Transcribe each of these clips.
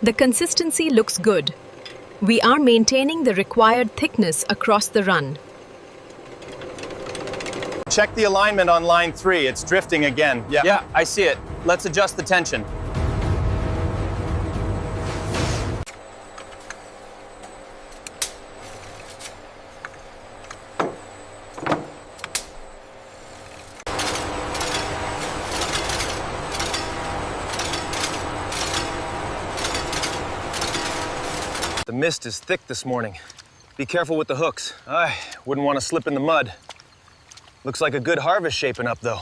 The consistency looks good. We are maintaining the required thickness across the run. Check the alignment on line 3. It's drifting again. Yeah, I see it. Let's adjust the tension. The mist is thick this morning. Be careful with the hooks. I wouldn't want to slip in the mud. Looks like a good harvest shaping up, though.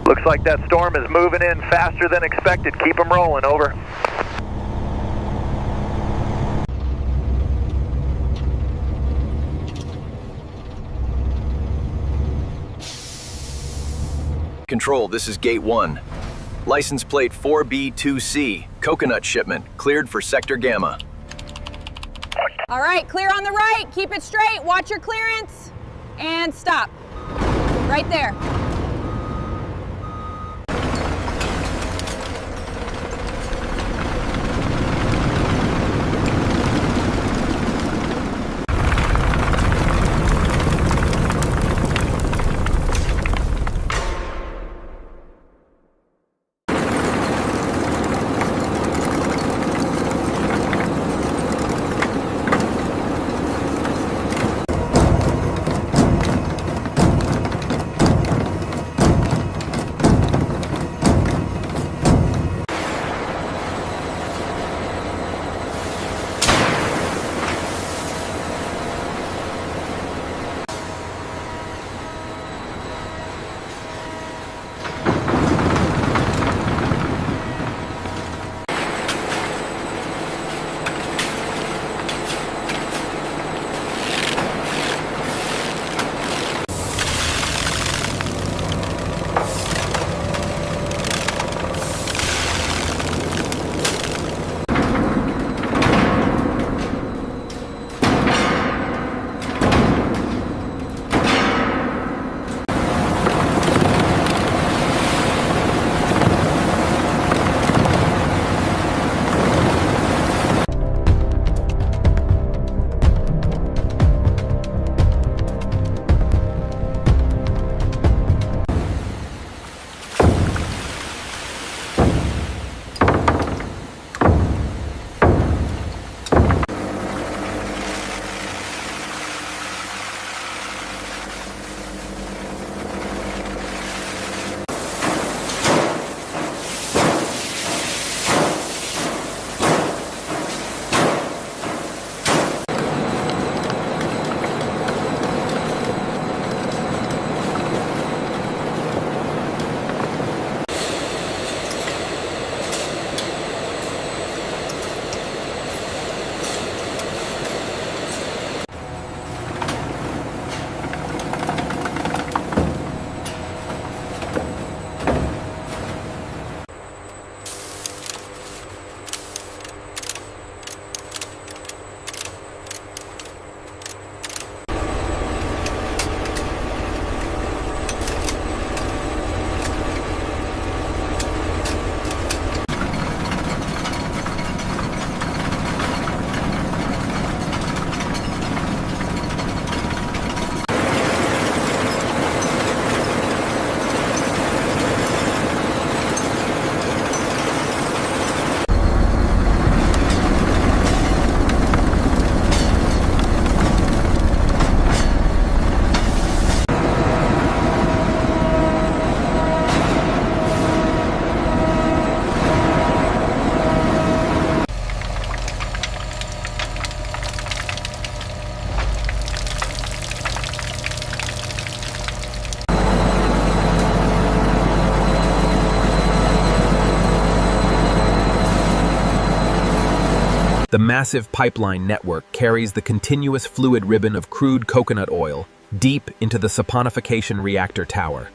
Looks like that storm is moving in faster than expected. Keep them rolling, over. Control, this is Gate 1. License plate 4B2C, coconut shipment, cleared for Sector Gamma. All right, clear on the right. Keep it straight. Watch your clearance. And stop. Right there. The massive pipeline network carries the continuous fluid ribbon of crude coconut oil deep into the saponification reactor tower.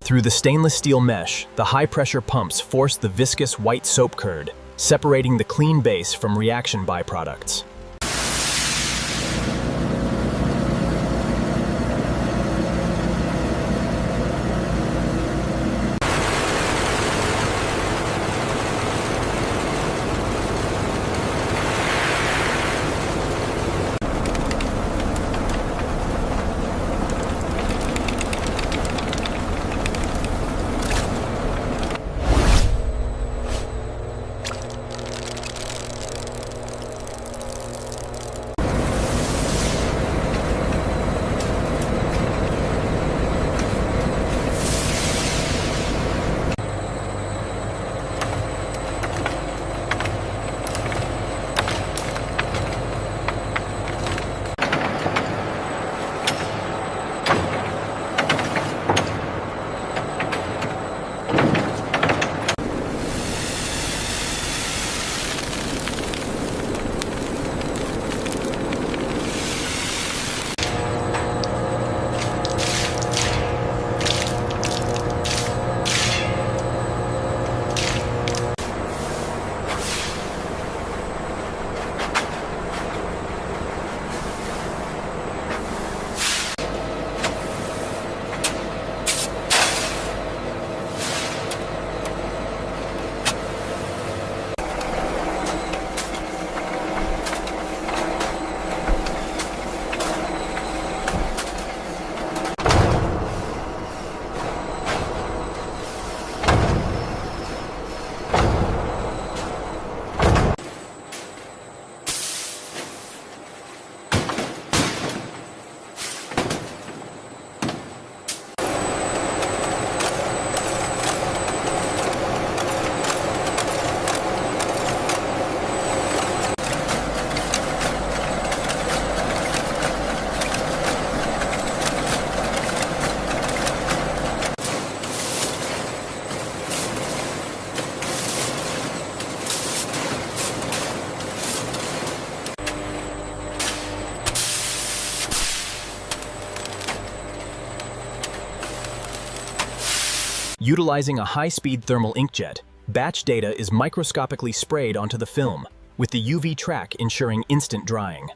Through the stainless steel mesh, the high-pressure pumps force the viscous white soap curd, separating the clean base from reaction byproducts. Utilizing a high-speed thermal inkjet, batch data is microscopically sprayed onto the film, with the UV track ensuring instant drying.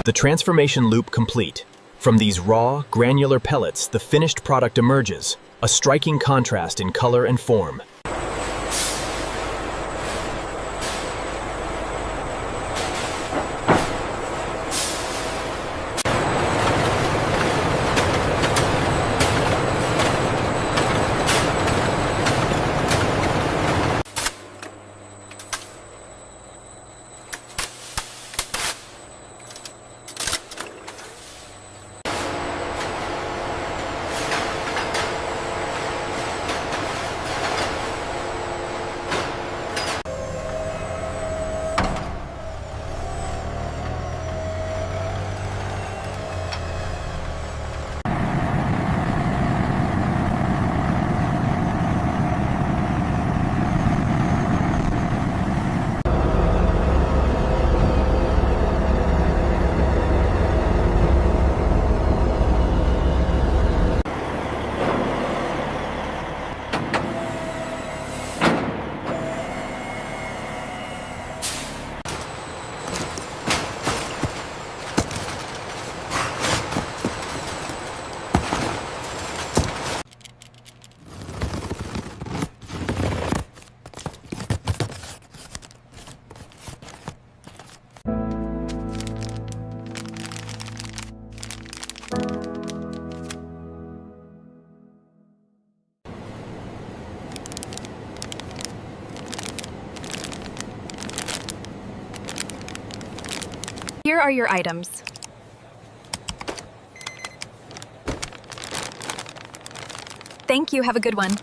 The transformation loop complete. From these raw, granular pellets, the finished product emerges, a striking contrast in color and form. Here are your items. Thank you. Have a good one.